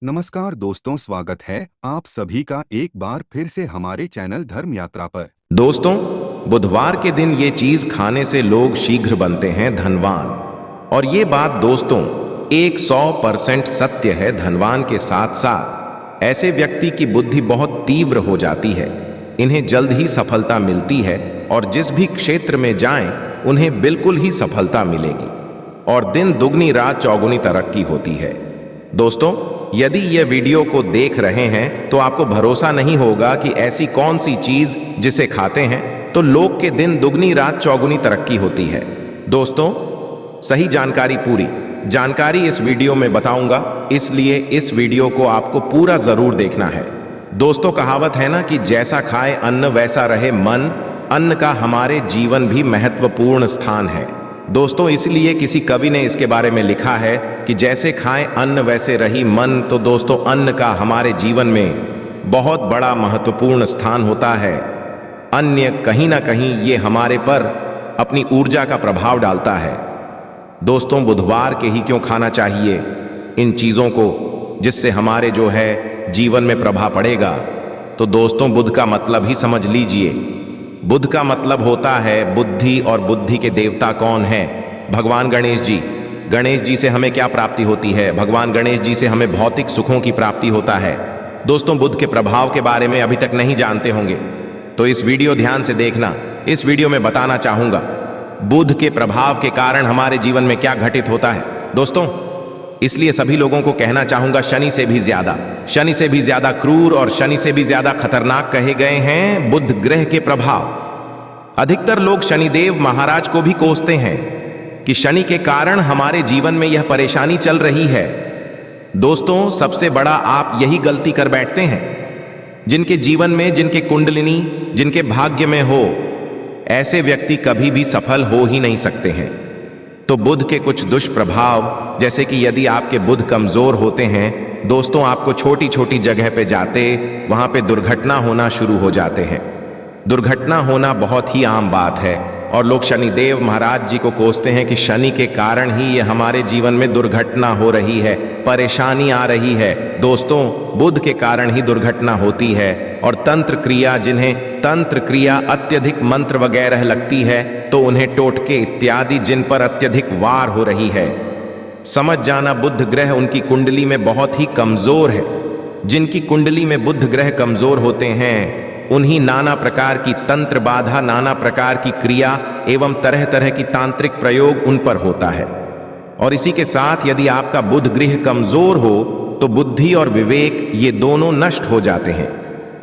नमस्कार दोस्तों, स्वागत है आप सभी का एक बार फिर से हमारे चैनल धर्म यात्रा पर। दोस्तों, बुधवार के दिन ये चीज खाने से लोग शीघ्र बनते हैं धनवान। और ये बात दोस्तों 100% सत्य है। धनवान के साथ साथ ऐसे व्यक्ति की बुद्धि बहुत तीव्र हो जाती है। इन्हें जल्द ही सफलता मिलती है और जिस भी क्षेत्र में जाएं उन्हें बिल्कुल ही सफलता मिलेगी और दिन दुगनी रात चौगुनी तरक्की होती है। दोस्तों, यदि यह वीडियो को देख रहे हैं तो आपको भरोसा नहीं होगा कि ऐसी कौन सी चीज जिसे खाते हैं तो लोग के दिन दुगनी रात चौगुनी तरक्की होती है। दोस्तों, सही जानकारी, पूरी जानकारी इस वीडियो में बताऊंगा, इसलिए इस वीडियो को आपको पूरा जरूर देखना है। दोस्तों, कहावत है ना कि जैसा खाए अन्न वैसा रहे मन। अन्न का हमारे जीवन भी महत्वपूर्ण स्थान है। दोस्तों, इसलिए किसी कवि ने इसके बारे में लिखा है कि जैसे खाएं अन्न वैसे रही मन। तो दोस्तों, अन्न का हमारे जीवन में बहुत बड़ा महत्वपूर्ण स्थान होता है। अन्य कहीं ना कहीं ये हमारे पर अपनी ऊर्जा का प्रभाव डालता है। दोस्तों, बुधवार के ही क्यों खाना चाहिए इन चीज़ों को जिससे हमारे जो है जीवन में प्रभाव पड़ेगा? तो दोस्तों, बुध का मतलब ही समझ लीजिए। बुध का मतलब होता है बुद्धि, और बुद्धि के देवता कौन है? भगवान गणेश जी। गणेश जी से हमें क्या प्राप्ति होती है? भगवान गणेश जी से हमें भौतिक सुखों की प्राप्ति होता है। दोस्तों, बुध के प्रभाव के बारे में अभी तक नहीं जानते होंगे तो इस वीडियो ध्यान से देखना। इस वीडियो में बताना चाहूंगा बुध के प्रभाव के कारण हमारे जीवन में क्या घटित होता है। दोस्तों, इसलिए सभी लोगों को कहना चाहूंगा, शनि से भी ज्यादा क्रूर और शनि से भी ज्यादा खतरनाक कहे गए हैं बुध ग्रह के प्रभाव। अधिकतर लोग शनिदेव महाराज को भी कोसते हैं कि शनि के कारण हमारे जीवन में यह परेशानी चल रही है। दोस्तों, सबसे बड़ा आप यही गलती कर बैठते हैं। जिनके जीवन में, जिनके कुंडलिनी, जिनके भाग्य में हो, ऐसे व्यक्ति कभी भी सफल हो ही नहीं सकते हैं। तो बुध के कुछ दुष्प्रभाव, जैसे कि यदि आपके बुध कमजोर होते हैं दोस्तों, आपको छोटी छोटी जगह पे जाते वहां पे दुर्घटना होना शुरू हो जाते हैं। दुर्घटना होना बहुत ही आम बात है और लोग शनिदेव महाराज जी को कोसते हैं कि शनि के कारण ही ये हमारे जीवन में दुर्घटना हो रही है, परेशानी आ रही है। दोस्तों, बुध के कारण ही दुर्घटना होती है। और तंत्र क्रिया, जिन्हें तंत्र क्रिया अत्यधिक मंत्र वगैरह लगती है तो उन्हें टोटके इत्यादि जिन पर अत्यधिक वार हो रही है, समझ जाना बुध ग्रह उनकी कुंडली में बहुत ही कमजोर है। जिनकी कुंडली में बुध ग्रह कमजोर होते हैं उन्हीं नाना प्रकार की तंत्र बाधा, नाना प्रकार की क्रिया एवं तरह तरह की तांत्रिक प्रयोग उन पर होता है। और इसी के साथ यदि आपका बुध ग्रह कमजोर हो तो बुद्धि और विवेक ये दोनों नष्ट हो जाते हैं।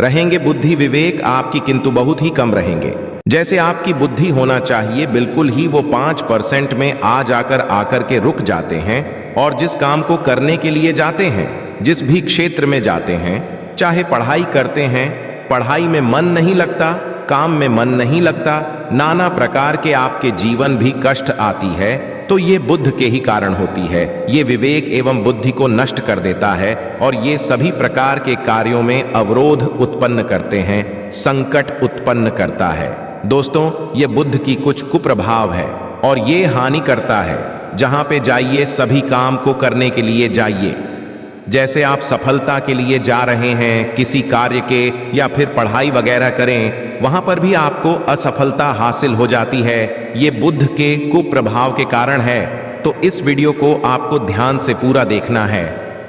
रहेंगे बुद्धि विवेक आपकी, किंतु बहुत ही कम रहेंगे। जैसे आपकी बुद्धि होना चाहिए बिल्कुल ही वो 5% में आकर के रुक जाते हैं। और जिस काम को करने के लिए जाते हैं, जिस भी क्षेत्र में जाते हैं, चाहे पढ़ाई करते हैं, पढ़ाई में मन नहीं लगता, काम में मन नहीं लगता, नाना प्रकार के आपके जीवन भी कष्ट आती है, तो ये बुध के ही कारण होती है। ये विवेक एवं बुद्धि को नष्ट कर देता है और ये सभी प्रकार के कार्यों में अवरोध उत्पन्न करते हैं, संकट उत्पन्न करता है। दोस्तों, ये बुध की कुछ कुप्रभाव है और ये हानि करता है। जहां पे जाइए सभी काम को करने के लिए जाइए। जैसे आप सफलता के लिए जा रहे हैं किसी कार्य के या फिर पढ़ाई वगैरह करें, वहां पर भी आपको असफलता हासिल हो जाती है। ये बुध के कुप्रभाव के कारण है। तो इस वीडियो को आपको ध्यान से पूरा देखना है।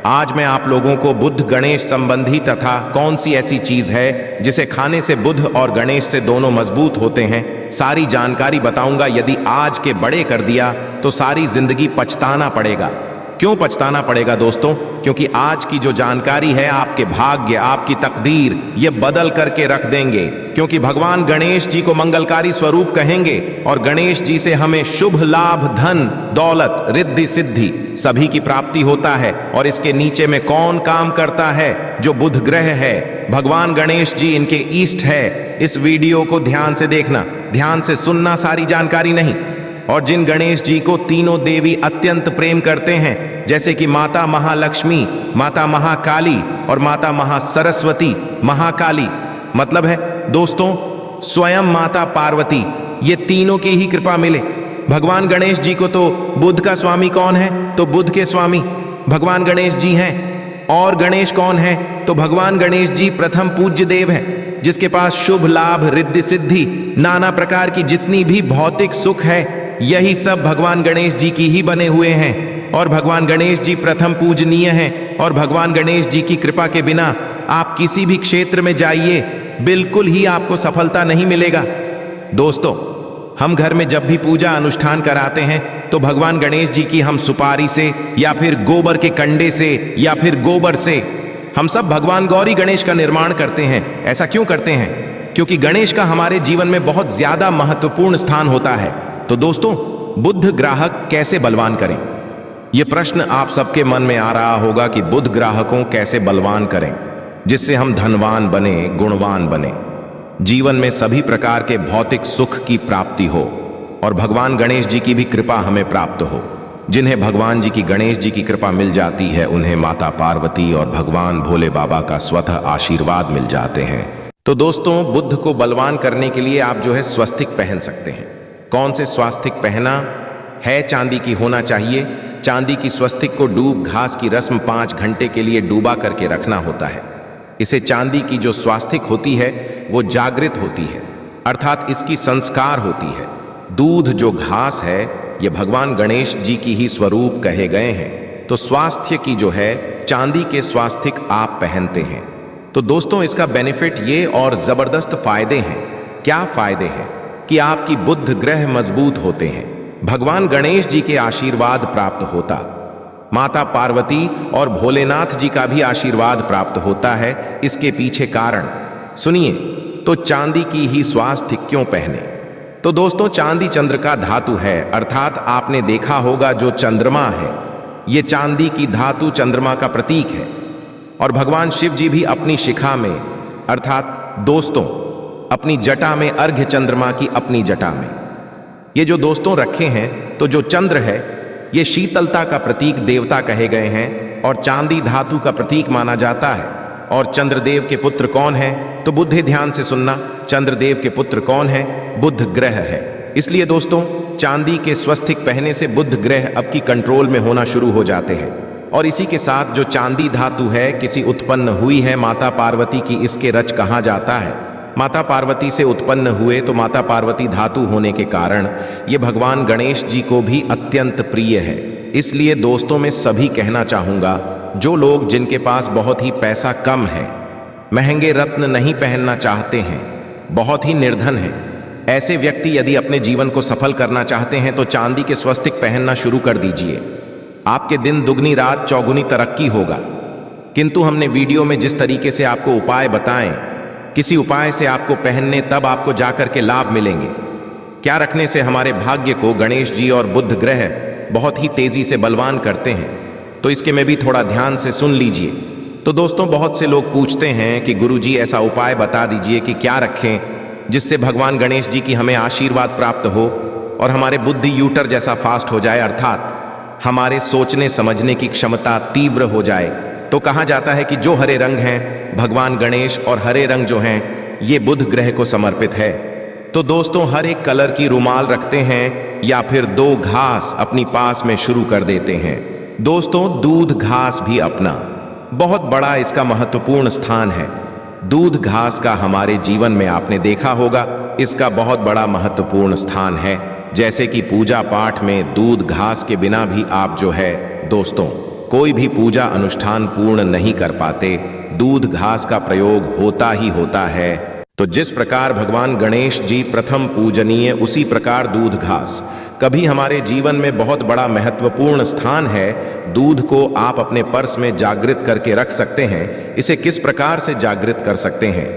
आज मैं आप लोगों को बुध गणेश संबंधी तथा कौन सी ऐसी चीज है जिसे खाने से बुध और गणेश से दोनों मजबूत होते हैं, सारी जानकारी बताऊंगा। यदि आज के बड़े कर दिया तो सारी जिंदगी पछताना पड़ेगा। क्यों पछताना पड़ेगा दोस्तों? क्योंकि आज की जो जानकारी है आपके भाग्य, आपकी तकदीर ये बदल करके रख देंगे। क्योंकि भगवान गणेश जी को मंगलकारी स्वरूप कहेंगे और गणेश जी से हमें शुभ लाभ, धन, दौलत, रिद्धि, सिद्धि सभी की प्राप्ति होता है। और इसके नीचे में कौन काम करता है? जो बुध ग्रह है, भगवान गणेश जी इनके ईष्ट है। इस वीडियो को ध्यान से देखना, ध्यान से सुनना, सारी जानकारी नहीं। और जिन गणेश जी को तीनों देवी अत्यंत प्रेम करते हैं, जैसे कि माता महालक्ष्मी, माता महाकाली और माता महासरस्वती। महाकाली मतलब है दोस्तों स्वयं माता पार्वती, ये तीनों की ही कृपा मिले। भगवान गणेश जी को तो बुध का स्वामी कौन है? तो बुध के स्वामी भगवान गणेश जी हैं। और गणेश कौन है? तो भगवान गणेश जी प्रथम पूज्य देव है, जिसके पास शुभ लाभ, रिद्धि सिद्धि, नाना प्रकार की जितनी भी भौतिक सुख है, यही सब भगवान गणेश जी की ही बने हुए हैं। और भगवान गणेश जी प्रथम पूजनीय हैं। और भगवान गणेश जी की कृपा के बिना आप किसी भी क्षेत्र में जाइए, बिल्कुल ही आपको सफलता नहीं मिलेगा। दोस्तों, हम घर में जब भी पूजा अनुष्ठान कराते हैं तो भगवान गणेश जी की हम सुपारी से या फिर गोबर के कंडे से या फिर गोबर से हम सब भगवान गौरी गणेश का निर्माण करते हैं। ऐसा क्यों करते हैं? क्योंकि गणेश का हमारे जीवन में बहुत ज्यादा महत्वपूर्ण स्थान होता है। तो दोस्तों, बुध ग्राहक कैसे बलवान करें? यह प्रश्न आप सबके मन में आ रहा होगा कि बुध ग्राहकों कैसे बलवान करें जिससे हम धनवान बने, गुणवान बने, जीवन में सभी प्रकार के भौतिक सुख की प्राप्ति हो और भगवान गणेश जी की भी कृपा हमें प्राप्त हो। जिन्हें भगवान जी की, गणेश जी की कृपा मिल जाती है, उन्हें माता पार्वती और भगवान भोले बाबा का स्वतः आशीर्वाद मिल जाते हैं। तो दोस्तों, बुध को बलवान करने के लिए आप जो है स्वस्तिक पहन सकते हैं। कौन से स्वस्तिक पहना है? चांदी की होना चाहिए। चांदी की स्वस्तिक को डूब घास की रस्म 5 घंटे के लिए डूबा करके रखना होता है। इसे चांदी की जो स्वास्तिक होती है वो जागृत होती है, अर्थात इसकी संस्कार होती है। दूध जो घास है ये भगवान गणेश जी की ही स्वरूप कहे गए हैं। तो स्वास्थ्य की जो है चांदी के स्वास्तिक आप पहनते हैं। तो दोस्तों, इसका बेनिफिट ये और जबरदस्त फायदे हैं। क्या फायदे हैं? कि आपकी बुध ग्रह मजबूत होते हैं, भगवान गणेश जी के आशीर्वाद प्राप्त होता, माता पार्वती और भोलेनाथ जी का भी आशीर्वाद प्राप्त होता है। इसके पीछे कारण सुनिए। तो चांदी की ही स्वास्थ्य क्यों पहने? तो दोस्तों, चांदी चंद्र का धातु है, अर्थात आपने देखा होगा जो चंद्रमा है ये चांदी की धातु चंद्रमा का प्रतीक है। और भगवान शिव जी भी अपनी शिखा में, अर्थात दोस्तों अपनी जटा में, अर्घ्य चंद्रमा की अपनी जटा में ये जो दोस्तों रखे हैं, तो जो चंद्र है ये शीतलता का प्रतीक देवता कहे गए हैं और चांदी धातु का प्रतीक माना जाता है। और चंद्रदेव के पुत्र कौन है? तो बुध, ध्यान से सुनना, चंद्रदेव के पुत्र कौन है? बुध ग्रह है। इसलिए दोस्तों, चांदी के स्वस्तिक पहने से बुध ग्रह अब की कंट्रोल में होना शुरू हो जाते हैं। और इसी के साथ जो चांदी धातु है किसी उत्पन्न हुई है माता पार्वती की, इसके रच कहा जाता है। माता पार्वती से उत्पन्न हुए तो माता पार्वती धातु होने के कारण ये भगवान गणेश जी को भी अत्यंत प्रिय है। इसलिए दोस्तों, मैं सभी कहना चाहूँगा, जो लोग जिनके पास बहुत ही पैसा कम है, महंगे रत्न नहीं पहनना चाहते हैं, बहुत ही निर्धन हैं, ऐसे व्यक्ति यदि अपने जीवन को सफल करना चाहते हैं तो चांदी के स्वस्तिक पहनना शुरू कर दीजिए। आपके दिन दुगनी रात चौगुनी तरक्की होगा। किंतु हमने वीडियो में जिस तरीके से आपको उपाय बताएं, किसी उपाय से आपको पहनने तब आपको जाकर के लाभ मिलेंगे। क्या रखने से हमारे भाग्य को गणेश जी और बुध ग्रह बहुत ही तेजी से बलवान करते हैं, तो इसके में भी थोड़ा ध्यान से सुन लीजिए। तो दोस्तों, बहुत से लोग पूछते हैं कि गुरुजी ऐसा उपाय बता दीजिए कि क्या रखें जिससे भगवान गणेश जी की हमें आशीर्वाद प्राप्त हो और हमारे बुद्धि यूटर जैसा फास्ट हो जाए, अर्थात हमारे सोचने समझने की क्षमता तीव्र हो जाए। तो कहा जाता है कि जो हरे रंग हैं भगवान गणेश और हरे रंग जो हैं ये बुध ग्रह को समर्पित है। तो दोस्तों, हर एक कलर की रुमाल रखते हैं या फिर 2 घास अपनी पास में शुरू कर देते हैं। दोस्तों, दूध घास भी अपना बहुत बड़ा इसका महत्वपूर्ण स्थान है। दूध घास का हमारे जीवन में आपने देखा होगा इसका बहुत बड़ा महत्वपूर्ण स्थान है। जैसे कि पूजा पाठ में दूध घास के बिना भी आप जो है दोस्तों कोई भी पूजा अनुष्ठान पूर्ण नहीं कर पाते। दूध घास का प्रयोग होता ही होता है। तो जिस प्रकार भगवान गणेश जी प्रथम पूजनीय, उसी प्रकार दूध घास कभी हमारे जीवन में बहुत बड़ा महत्वपूर्ण स्थान है। दूध को आप अपने पर्स में जागृत करके रख सकते हैं। इसे किस प्रकार से जागृत कर सकते हैं?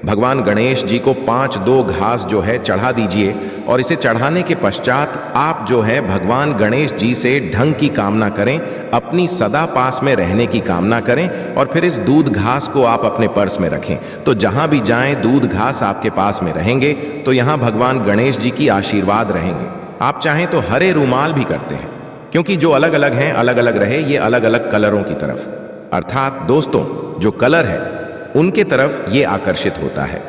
भगवान गणेश जी को 5-2 घास जो है चढ़ा दीजिए और इसे चढ़ाने के पश्चात आप जो है भगवान गणेश जी से ढंग की कामना करें, अपनी सदा पास में रहने की कामना करें और फिर इस दूध घास को आप अपने पर्स में रखें। तो जहां भी जाएं दूध घास आपके पास में रहेंगे, तो यहां भगवान गणेश जी की आशीर्वाद रहेंगे। आप चाहें तो हरे रूमाल भी करते हैं, क्योंकि जो अलग अलग हैं अलग अलग रहे, ये अलग अलग कलरों की तरफ, अर्थात दोस्तों जो कलर है उनके तरफ ये आकर्षित होता है।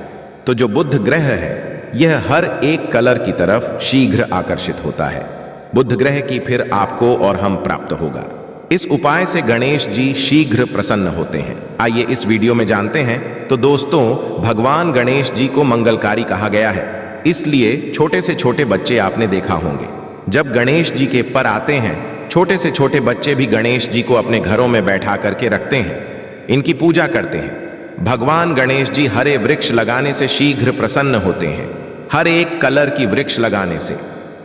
तो जो बुध ग्रह है यह हर एक कलर की तरफ शीघ्र आकर्षित होता है। बुध ग्रह की फिर आपको और हम प्राप्त होगा। इस उपाय से गणेश जी शीघ्र प्रसन्न होते हैं। आइए इस वीडियो में जानते हैं। तो दोस्तों, भगवान गणेश जी को मंगलकारी कहा गया है, इसलिए छोटे से छोटे बच्चे आपने देखा होंगे जब गणेश जी के पर आते हैं, छोटे से छोटे बच्चे भी गणेश जी को अपने घरों में बैठा करके रखते हैं, इनकी पूजा करते हैं। भगवान गणेश जी हरे वृक्ष लगाने से शीघ्र प्रसन्न होते हैं, हर एक कलर की वृक्ष लगाने से।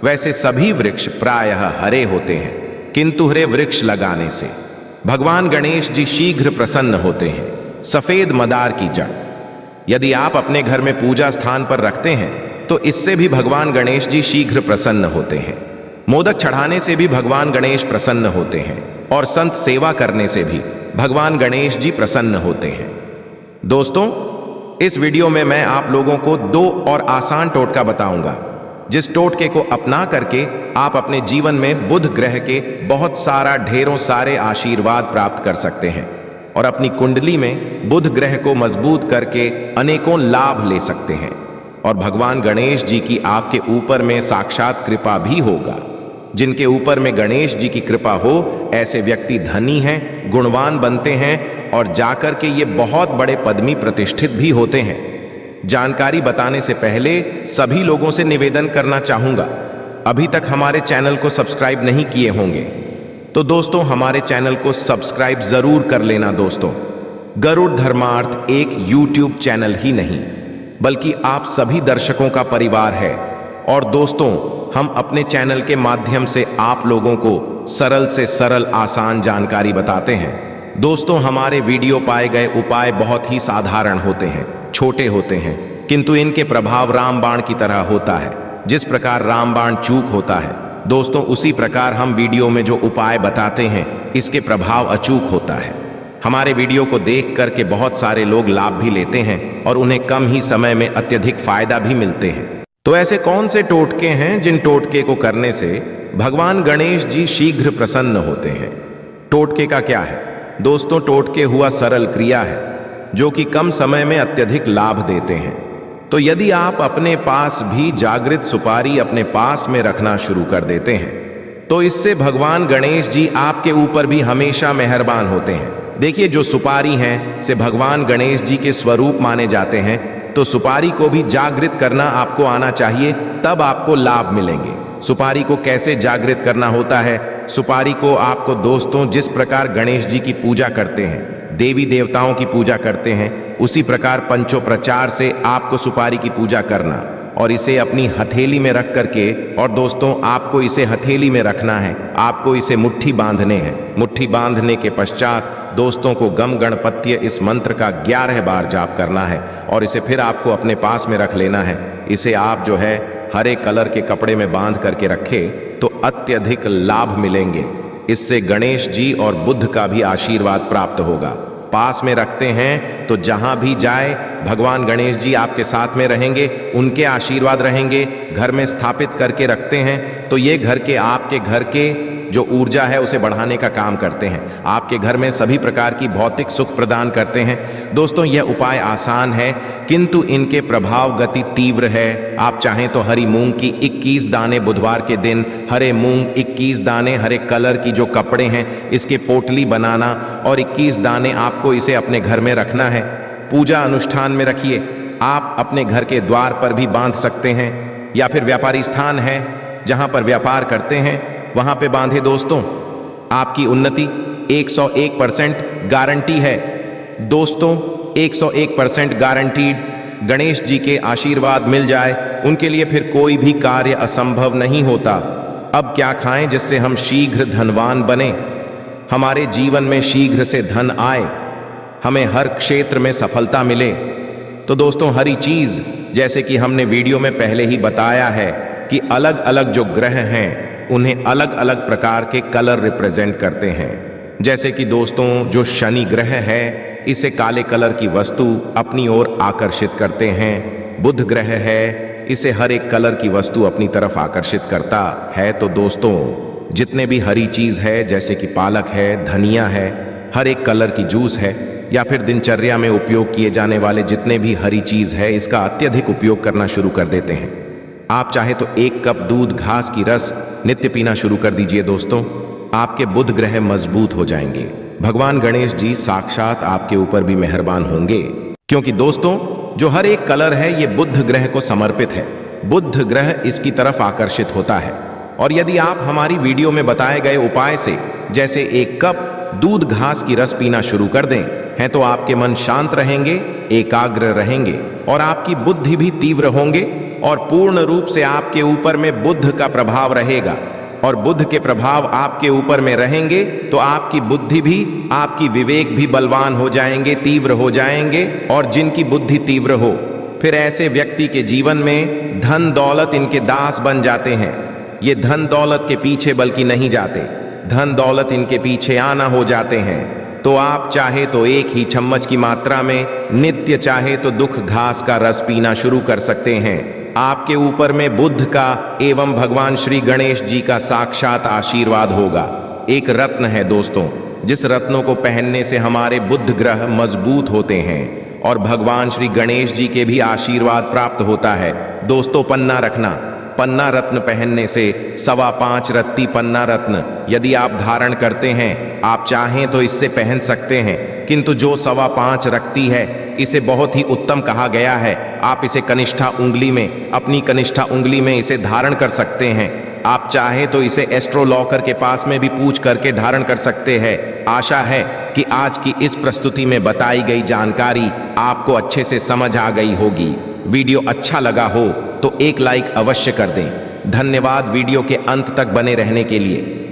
वैसे सभी वृक्ष प्रायः हरे होते हैं, किंतु हरे वृक्ष लगाने से भगवान गणेश जी शीघ्र प्रसन्न होते हैं। सफेद मदार की जड़ यदि आप अपने घर में पूजा स्थान पर रखते हैं तो इससे भी भगवान गणेश जी शीघ्र प्रसन्न होते हैं। मोदक चढ़ाने से भी भगवान गणेश प्रसन्न होते हैं और संत सेवा करने से भी भगवान गणेश जी प्रसन्न होते हैं। दोस्तों, इस वीडियो में मैं आप लोगों को 2 और आसान टोटका बताऊंगा, जिस टोटके को अपना करके आप अपने जीवन में बुध ग्रह के बहुत सारा ढेरों सारे आशीर्वाद प्राप्त कर सकते हैं और अपनी कुंडली में बुध ग्रह को मजबूत करके अनेकों लाभ ले सकते हैं और भगवान गणेश जी की आपके ऊपर में साक्षात कृपा भी होगा। जिनके ऊपर में गणेश जी की कृपा हो, ऐसे व्यक्ति धनी हैं, गुणवान बनते हैं और जाकर के ये बहुत बड़े पद में प्रतिष्ठित भी होते हैं। जानकारी बताने से पहले सभी लोगों से निवेदन करना चाहूंगा, अभी तक हमारे चैनल को सब्सक्राइब नहीं किए होंगे तो दोस्तों हमारे चैनल को सब्सक्राइब जरूर कर लेना। दोस्तों, गरुड़ धर्मार्थ एक यूट्यूब चैनल ही नहीं बल्कि आप सभी दर्शकों का परिवार है और दोस्तों, हम अपने चैनल के माध्यम से आप लोगों को सरल से सरल आसान जानकारी बताते हैं। दोस्तों, हमारे वीडियो पाए गए उपाय बहुत ही साधारण होते हैं, छोटे होते हैं, किंतु इनके प्रभाव रामबाण की तरह होता है। जिस प्रकार रामबाण चूक होता है दोस्तों, उसी प्रकार हम वीडियो में जो उपाय बताते हैं इसके प्रभाव अचूक होता है। हमारे वीडियो को देख करके बहुत सारे लोग लाभ भी लेते हैं और उन्हें कम ही समय में अत्यधिक फायदा भी मिलते हैं। तो ऐसे कौन से टोटके हैं जिन टोटके को करने से भगवान गणेश जी शीघ्र प्रसन्न होते हैं? टोटके का क्या है दोस्तों? टोटके हुआ सरल क्रिया है जो कि कम समय में अत्यधिक लाभ देते हैं। तो यदि आप अपने पास भी जागृत सुपारी अपने पास में रखना शुरू कर देते हैं तो इससे भगवान गणेश जी आपके ऊपर भी हमेशा मेहरबान होते हैं। देखिए, जो सुपारी हैं से भगवान गणेश जी के स्वरूप माने जाते हैं, तो सुपारी को भी जागृत करना आपको आना चाहिए, तब आपको लाभ मिलेंगे। सुपारी को कैसे जागृत करना होता है? सुपारी को आपको दोस्तों जिस प्रकार गणेश जी की पूजा करते हैं, देवी देवताओं की पूजा करते हैं, उसी प्रकार पंचोपचार से आपको सुपारी की पूजा करना और इसे अपनी हथेली में रख करके, और दोस्तों आपको इसे हथेली में रखना है, आपको इसे मुट्ठी बांधने हैं। मुट्ठी बांधने के पश्चात दोस्तों को गम गणपत्य इस मंत्र का 11 बार जाप करना है और इसे फिर आपको अपने पास में रख लेना है। इसे आप जो है हरे कलर के कपड़े में बांध करके रखे तो अत्यधिक लाभ मिलेंगे। इससे गणेश जी और बुद्ध का भी आशीर्वाद प्राप्त होगा। पास में रखते हैं तो जहां भी जाए भगवान गणेश जी आपके साथ में रहेंगे, उनके आशीर्वाद रहेंगे। घर में स्थापित करके रखते हैं तो ये घर के आपके घर के जो ऊर्जा है उसे बढ़ाने का काम करते हैं, आपके घर में सभी प्रकार की भौतिक सुख प्रदान करते हैं। दोस्तों, यह उपाय आसान है किंतु इनके प्रभाव गति तीव्र है। आप चाहें तो हरी मूंग की 21 दाने बुधवार के दिन, हरे मूंग 21 दाने, हरे कलर की जो कपड़े हैं इसके पोटली बनाना और 21 दाने आपको इसे अपने घर में रखना है। पूजा अनुष्ठान में रखिए। आप अपने घर के द्वार पर भी बांध सकते हैं या फिर व्यापारी स्थान है जहां पर व्यापार करते हैं वहां पे बांधे। दोस्तों, आपकी उन्नति 101% गारंटी है। दोस्तों, 101% गारंटीड। गणेश जी के आशीर्वाद मिल जाए उनके लिए फिर कोई भी कार्य असंभव नहीं होता। अब क्या खाएं जिससे हम शीघ्र धनवान बने, हमारे जीवन में शीघ्र से धन आए, हमें हर क्षेत्र में सफलता मिले? तो दोस्तों, हरी चीज जैसे कि हमने वीडियो में पहले ही बताया है कि अलग अलग जो ग्रह हैं उन्हें अलग अलग प्रकार के कलर रिप्रेजेंट करते हैं। जैसे कि दोस्तों, जो शनि ग्रह है इसे काले कलर की वस्तु अपनी ओर आकर्षित करते हैं। बुध ग्रह है, इसे हर एक कलर की वस्तु अपनी तरफ आकर्षित करता है। तो दोस्तों, जितने भी हरी चीज है जैसे कि पालक है, धनिया है, हर एक कलर की जूस है या फिर दिनचर्या में उपयोग किए जाने वाले जितने भी हरी चीज है इसका अत्यधिक उपयोग करना शुरू कर देते हैं। आप चाहे तो 1 कप दूध घास की रस नित्य पीना शुरू कर दीजिए। दोस्तों, आपके बुध ग्रह मजबूत हो जाएंगे। भगवान गणेश जी साक्षात आपके ऊपर भी मेहरबान होंगे, क्योंकि दोस्तों जो हर एक कलर है ये बुध ग्रह को समर्पित है। बुध ग्रह इसकी तरफ आकर्षित होता है। और यदि आप हमारी वीडियो में बताए गए उपाय से जैसे 1 कप दूध घास की रस पीना शुरू कर दें हैं तो आपके मन शांत रहेंगे, एकाग्र रहेंगे और आपकी बुद्धि भी तीव्र होंगे और पूर्ण रूप से आपके ऊपर में बुध का प्रभाव रहेगा। और बुध के प्रभाव आपके ऊपर में रहेंगे तो आपकी बुद्धि भी, आपकी विवेक भी बलवान हो जाएंगे, तीव्र हो जाएंगे। और जिनकी बुद्धि तीव्र हो फिर ऐसे व्यक्ति के जीवन में धन दौलत इनके दास बन जाते हैं। ये धन दौलत के पीछे बल्कि नहीं जाते, धन दौलत इनके पीछे आना हो जाते हैं। तो आप चाहे तो 1 ही चम्मच की मात्रा में नित्य चाहे तो दुख घास का रस पीना शुरू कर सकते हैं। आपके ऊपर में बुध का एवं भगवान श्री गणेश जी का साक्षात आशीर्वाद होगा। एक रत्न है दोस्तों, जिस रत्नों को पहनने से हमारे बुध ग्रह मजबूत होते हैं और भगवान श्री गणेश जी के भी आशीर्वाद प्राप्त होता है। दोस्तों पन्ना रखना, पन्ना रत्न पहनने से 5.25 रत्ती पन्ना रत्न यदि आप धारण करते हैं, आप चाहें तो इससे पहन सकते हैं, किंतु जो 5.25 रखती है इसे बहुत ही उत्तम कहा गया है। आप इसे कनिष्ठा उंगली में, अपनी कनिष्ठा उंगली में इसे धारण कर सकते हैं। आप चाहे तो इसे एस्ट्रोलॉकर के पास में भी पूछ करके धारण कर सकते हैं। आशा है कि आज की इस प्रस्तुति में बताई गई जानकारी आपको अच्छे से समझ आ गई होगी। वीडियो अच्छा लगा हो तो एक लाइक अवश्य कर दें। धन्यवाद वीडियो के अंत तक बने रहने के लिए।